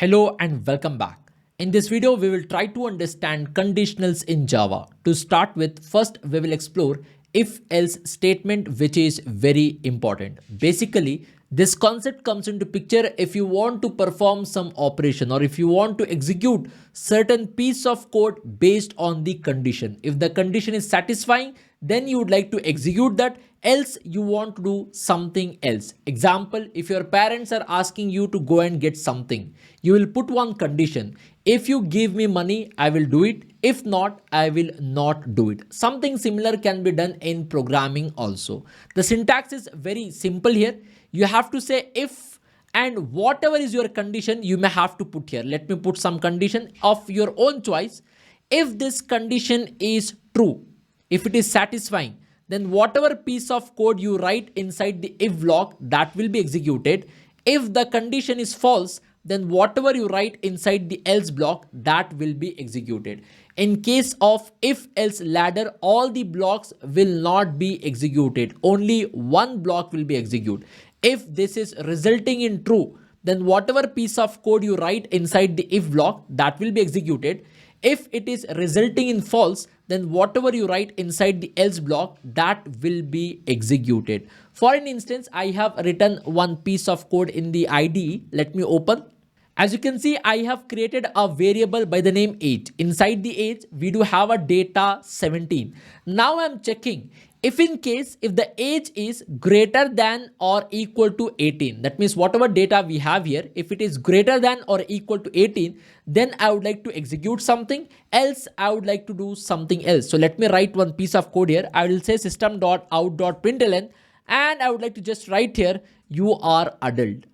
Hello and welcome back. In this video, we will try to understand conditionals in Java. To start with, first we will explore if-else statement, which is very important. Basically, this concept comes into picture if you want to perform some operation or if you want to execute certain piece of code based on the condition. If the condition is satisfying, then you would like to execute that, else you want to do something else. Example, if your parents are asking you to go and get something, you will put one condition. If you give me money, I will do it. If not, I will not do it. Something similar can be done in programming also. The syntax is very simple here. You have to say if and whatever is your condition, you may have to put here. Let me put some condition of your own choice. If this condition is true, if it is satisfying, then whatever piece of code you write inside the if block, that will be executed. If the condition is false, then whatever you write inside the else block, that will be executed. In case of if else ladder, all the blocks will not be executed. Only one block will be executed. If this is resulting in true, then whatever piece of code you write inside the if block, that will be executed. If it is resulting in false, then whatever you write inside the else block, that will be executed. For an instance, I have written one piece of code in the IDE. Let me open. As you can see, I have created a variable by the name age. Inside the age, we do have a data 17. Now I'm checking if the age is greater than or equal to 18. That means whatever data we have here, if it is greater than or equal to 18, then I would like to execute something, else I would like to do something else. So let me write one piece of code here. I will say system.out.println, and I would like to just write here, you are adult.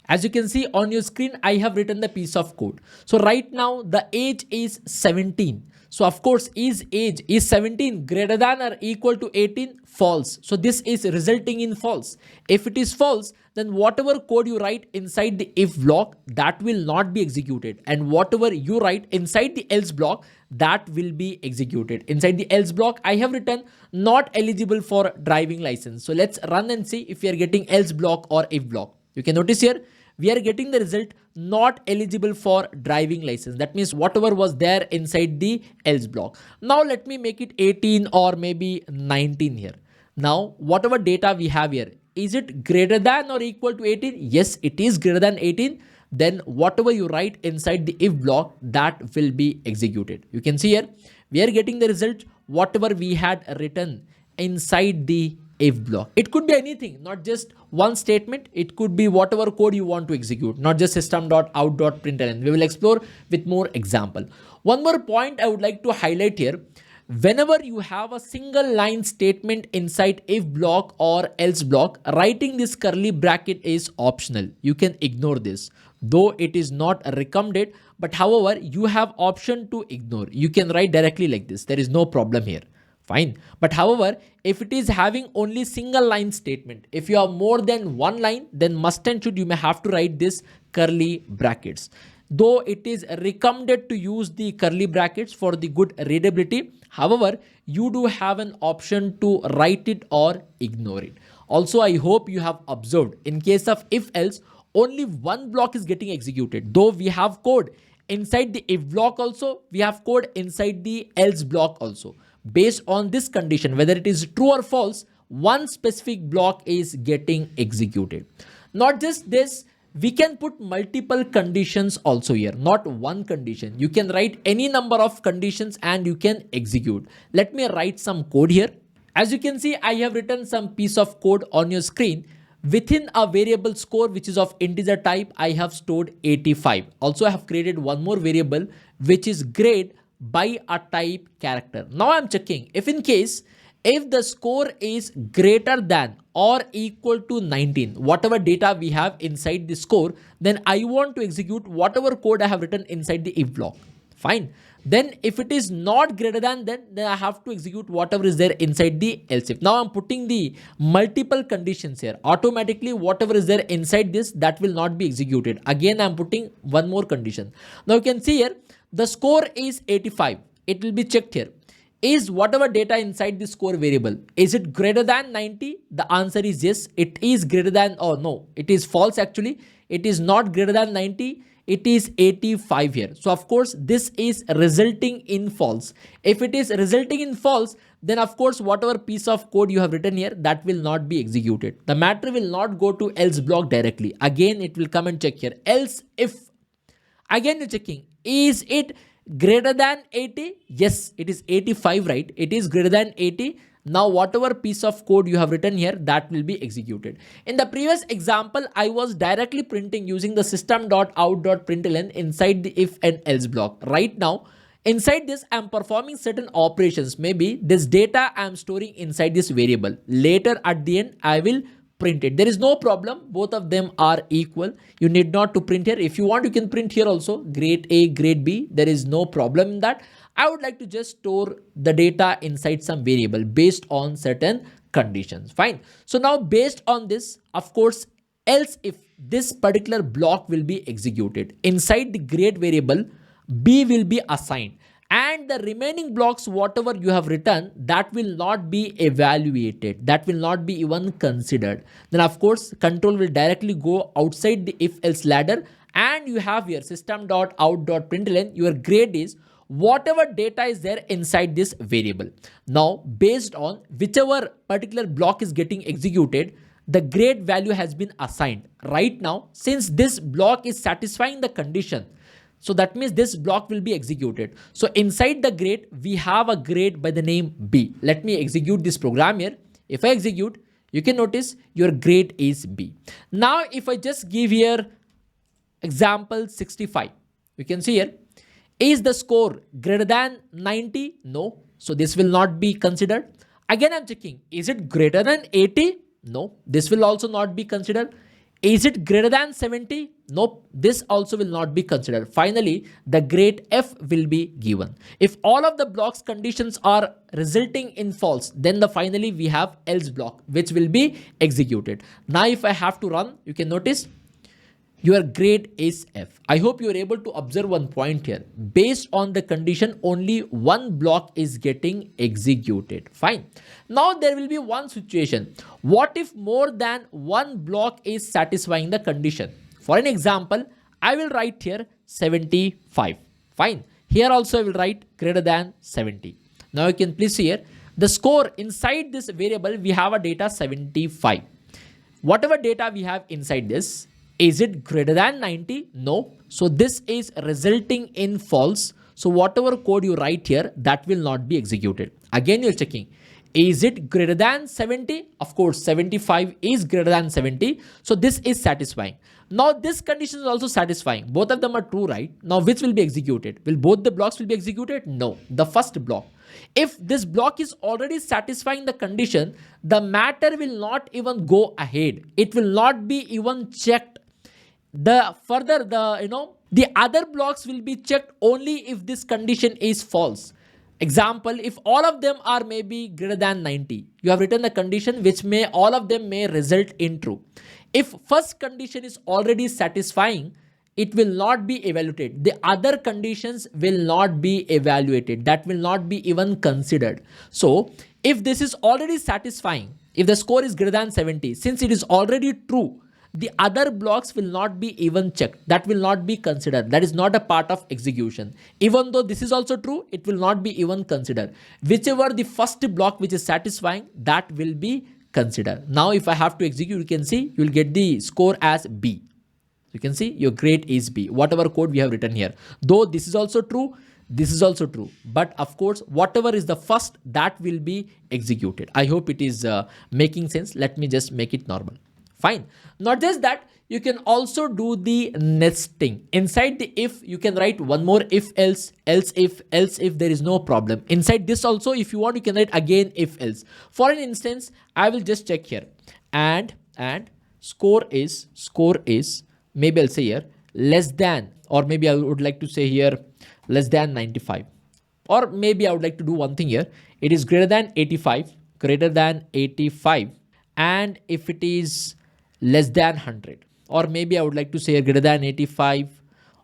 As you can see on your screen, I have written the piece of code. So right now the age is 17. So of course, is age is 17 greater than or equal to 18? False. So this is resulting in false. If it is false, then whatever code you write inside the if block, that will not be executed. And whatever you write inside the else block, that will be executed. Inside the else block, I have written not eligible for driving license. So let's run and see if we are getting else block or if block. You can notice here, we are getting the result not eligible for driving license. That means whatever was there inside the else block. Now let me make it 18 or maybe 19 here. Now whatever data we have here, is it greater than or equal to 18? Yes, it is greater than 18. Then whatever you write inside the if block, that will be executed. You can see here, we are getting the result whatever we had written inside the if block. It could be anything, not just one statement. It could be whatever code you want to execute, not just system.out.println. We will explore with more example. One more point I would like to highlight here. Whenever you have a single line statement inside if block or else block, writing this curly bracket is optional. You can ignore this, though it is not recommended, but however, you have option to ignore. You can write directly like this. There is no problem here. Fine. But however, if it is having only single line statement, if you have more than one line, then must and should you may have to write this curly brackets. Though it is recommended to use the curly brackets for the good readability, however, you do have an option to write it or ignore it. Also, I hope you have observed in case of if else, only one block is getting executed. Though we have code inside the if block also, we have code inside the else block also. Based on this condition, whether it is true or false, one specific block is getting executed. Not just this, we can put multiple conditions also here, not one condition. You can write any number of conditions and you can execute. Let me write some code here. As you can see, I have written some piece of code on your screen. Within a variable score, which is of integer type, I have stored 85. Also, I have created one more variable, which is grade by a type character. Now I'm checking if the score is greater than or equal to 19, whatever data we have inside the score, then I want to execute whatever code I have written inside the if block. Fine. Then if it is not greater than, then I have to execute whatever is there inside the else if. Now I'm putting the multiple conditions here. Automatically whatever is there inside this, that will not be executed. Again, I'm putting one more condition. Now you can see here, the score is 85. It will be checked here. Is whatever data inside the score variable, is it greater than 90? The answer is yes, it is greater than, or no, it is false actually. It is not greater than 90. it is 85 here. So of course this is resulting in false. If it is resulting in false, then of course whatever piece of code you have written here, that will not be executed. The matter will not go to else block directly. Again it will come and check here. Else if, again you're checking, is it greater than 80? Yes, it is 85, right? It is greater than 80. Now whatever piece of code you have written here, that will be executed. In the previous example, I was directly printing using the system.out.println inside the if and else block. Right now, inside this, I'm performing certain operations. Maybe this data I'm storing inside this variable. Later at the end, I will print it. There is no problem. Both of them are equal. You need not to print here. If you want, you can print here also. Grade A, grade B. There is no problem in that. I would like to just store the data inside some variable based on certain conditions. Fine. So now based on this, of course, else if this particular block will be executed. Inside the grade variable, B will be assigned. And the remaining blocks, whatever you have written, that will not be evaluated. That will not be even considered. Then of course, control will directly go outside the if else ladder. And you have here system.out.println, your grade is whatever data is there inside this variable. Now, based on whichever particular block is getting executed, the grade value has been assigned. Right now, since this block is satisfying the condition, so that means this block will be executed. So inside the grade, we have a grade by the name B. Let me execute this program here. If I execute, you can notice your grade is B. Now, if I just give here example 65, you can see here, is the score greater than 90? No. So this will not be considered. Again, I'm checking. Is it greater than 80? No. This will also not be considered. Is it greater than 70? Nope. This also will not be considered. Finally, the grade F will be given. If all of the blocks conditions are resulting in false, then finally we have else block, which will be executed. Now, if I have to run, you can notice your grade is F. I hope you are able to observe one point here. Based on the condition, only one block is getting executed. Fine. Now there will be one situation. What if more than one block is satisfying the condition? For an example, I will write here 75. Fine. Here also I will write greater than 70. Now you can please see here, the score inside this variable, we have a data 75. Whatever data we have inside this, is it greater than 90? No. So this is resulting in false. So whatever code you write here, that will not be executed. Again, you're checking. Is it greater than 70? Of course, 75 is greater than 70. So this is satisfying. Now this condition is also satisfying. Both of them are true, right? Now which will be executed? Will both the blocks will be executed? No. The first block. If this block is already satisfying the condition, the matter will not even go ahead. It will not be even checked. The other blocks will be checked only if this condition is false. Example, if all of them are maybe greater than 90, you have written the condition which all of them may result in true. If first condition is already satisfying, it will not be evaluated. The other conditions will not be evaluated. That will not be even considered. So if this is already satisfying, if the score is greater than 70, since it is already true, the other blocks will not be even checked. That will not be considered. That is not a part of execution. Even though this is also true, it will not be even considered. Whichever the first block which is satisfying, that will be considered. Now, if I have to execute, you can see you will get the score as B. You can see your grade is B. Whatever code we have written here. Though this is also true, this is also true. But of course, whatever is the first, that will be executed. I hope it is making sense. Let me just make it normal. Fine. Not just that, you can also do the nesting. Inside the if, you can write one more if else if there is no problem. Inside this also, if you want, you can write again if else. For an instance, I will just check here. And score is, maybe I'll say here, less than, or maybe I would like to say here, less than 95. Or maybe I would like to do one thing here. It is greater than 85, and if it is less than 100, or maybe I would like to say greater than 85,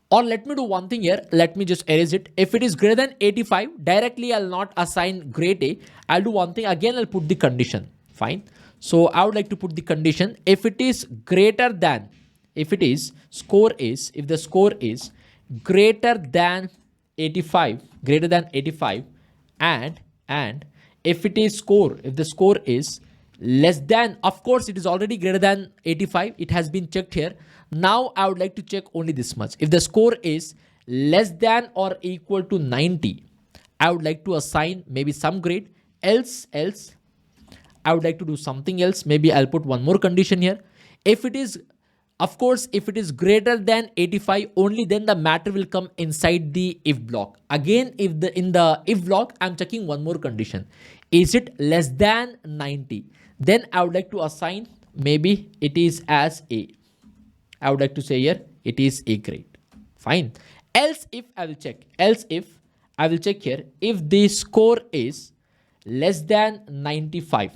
or let me do one thing here. Let me just erase it. If it is greater than 85, directly I'll not assign grade A. I'll do one thing. Again, I'll put the condition. Fine. So I would like to put the condition. If it is greater than if the score is greater than 85, and if the score is less than, of course it is already greater than 85, it has been checked here. Now I would like to check only this much. If the score is less than or equal to 90, I would like to assign maybe some grade. Else I would like to do something else. Maybe I'll put one more condition here. If it is greater than 85, only then the matter will come inside the if block. Again, in the if block, I'm checking one more condition. Is it less than 90? Then I would like to assign, maybe it is as A. I would like to say here, it is A grade. Fine. Else if I will check here, if the score is less than 95,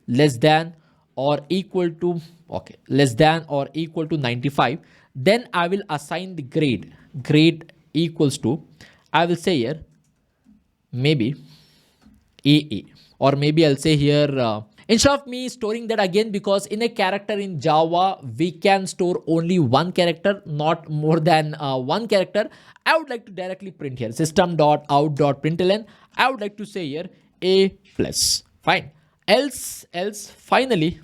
less than or equal to 95, then I will assign the grade equals to, I will say here maybe AA, or maybe I'll say here instead of me storing that again, because in a character in Java we can store only one character, not more than one character. I would like to directly print here system.out.println. I would like to say here A plus. Fine. Else finally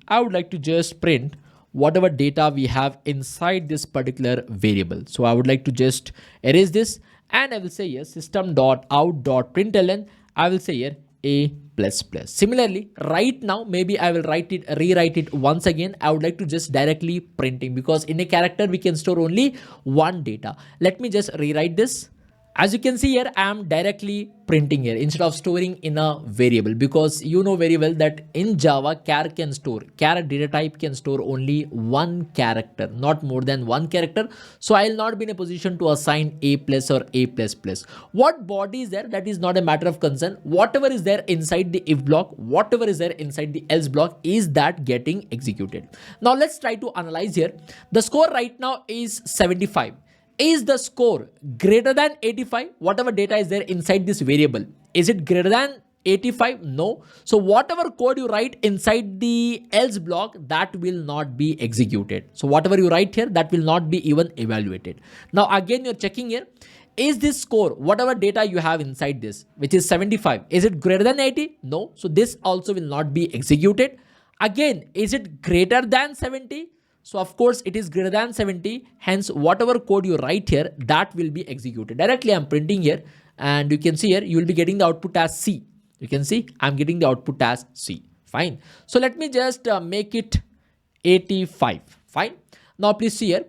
I would like to just print whatever data we have inside this particular variable. So I would like to just erase this, and I will say here system.out.println. I will say here A plus plus. Similarly, right now maybe I will rewrite it once again. I would like to just directly printing, because in a character we can store only one data. Let me just rewrite this. As you can see here, I am directly printing here instead of storing in a variable, because you know very well that in Java char data type can store only one character, not more than one character. So I will not be in a position to assign A plus or A plus plus. What body is there, that is not a matter of concern. Whatever is there inside the if block, whatever is there inside the else block, is that getting executed. Now let's try to analyze here. The score right now is 75. Is the score greater than 85? Whatever data is there inside this variable, is it greater than 85? No. So whatever code you write inside the else block, that will not be executed. So whatever you write here, that will not be even evaluated. Now again, you're checking here, is this score, whatever data you have inside this, which is 75, is it greater than 80? No. So this also will not be executed. Again, is it greater than 70? So of course it is greater than 70. Hence whatever code you write here, that will be executed. Directly I'm printing here, and you can see here you will be getting the output as C. You can see I'm getting the output as C. Fine. So let me just make it 85. Fine. Now please see here.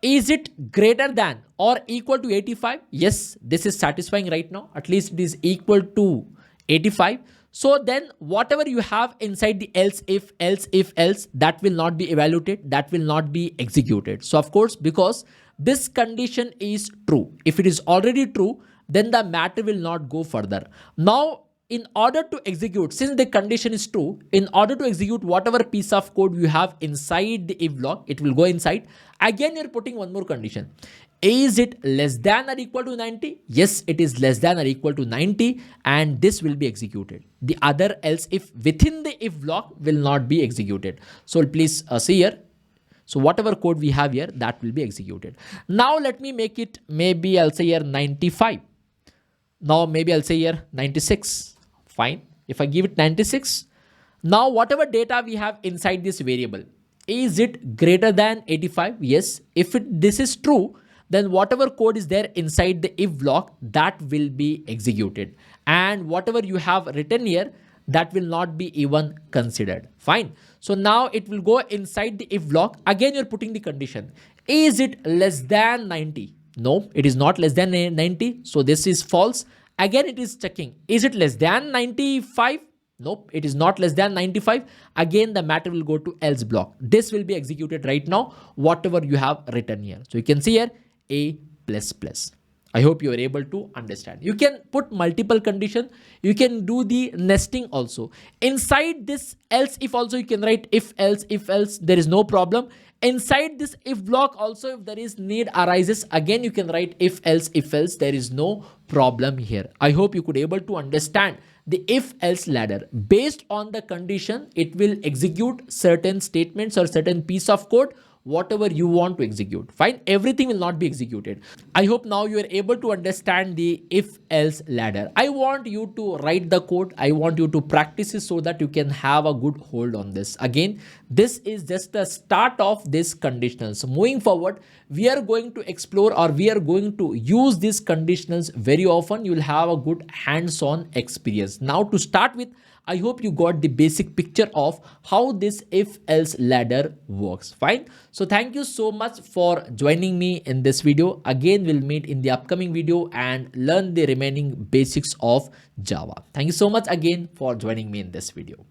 Is it greater than or equal to 85? Yes, this is satisfying right now. At least it is equal to 85. So then whatever you have inside the else, that will not be evaluated, that will not be executed. So of course, because this condition is true. If it is already true, then the matter will not go further. Now, in order to execute, since the condition is true, in order to execute whatever piece of code you have inside the if block, it will go inside. Again, you're putting one more condition. Is it less than or equal to 90? Yes, it is less than or equal to 90, and this will be executed. The other else if within the if block will not be executed. So please see here. So whatever code we have here, that will be executed. Now let me make it, maybe I'll say here 95. Now maybe I'll say here 96. Fine. If I give it 96, now whatever data we have inside this variable, is it greater than 85? Yes. If this is true, then whatever code is there inside the if block, that will be executed. And whatever you have written here, that will not be even considered. Fine. So now it will go inside the if block. Again, you're putting the condition. Is it less than 90? No, it is not less than 90. So this is false. Again, it is checking. Is it less than 95? Nope, it is not less than 95. Again, the matter will go to else block. This will be executed right now, whatever you have written here. So you can see here A++. I hope you are able to understand. You can put multiple conditions. You can do the nesting also. Inside this else if also you can write if else, there is no problem. Inside this if block also, if there is need arises, again you can write if else, there is no problem here. I hope you could able to understand the if else ladder. Based on the condition, it will execute certain statements or certain piece of code. whatever you want to execute. Fine, everything will not be executed. I hope now you are able to understand the if else ladder. I want you to write the code. I want you to practice it so that you can have a good hold on this. Again, this is just the start of this conditionals. So moving forward, we are going to explore, or we are going to use these conditionals very often. You will have a good hands-on experience. Now to start with, I hope you got the basic picture of how this if else ladder works. Fine. So thank you so much for joining me in this video. Again, we'll meet in the upcoming video and learn the remaining basics of Java. Thank you so much again for joining me in this video.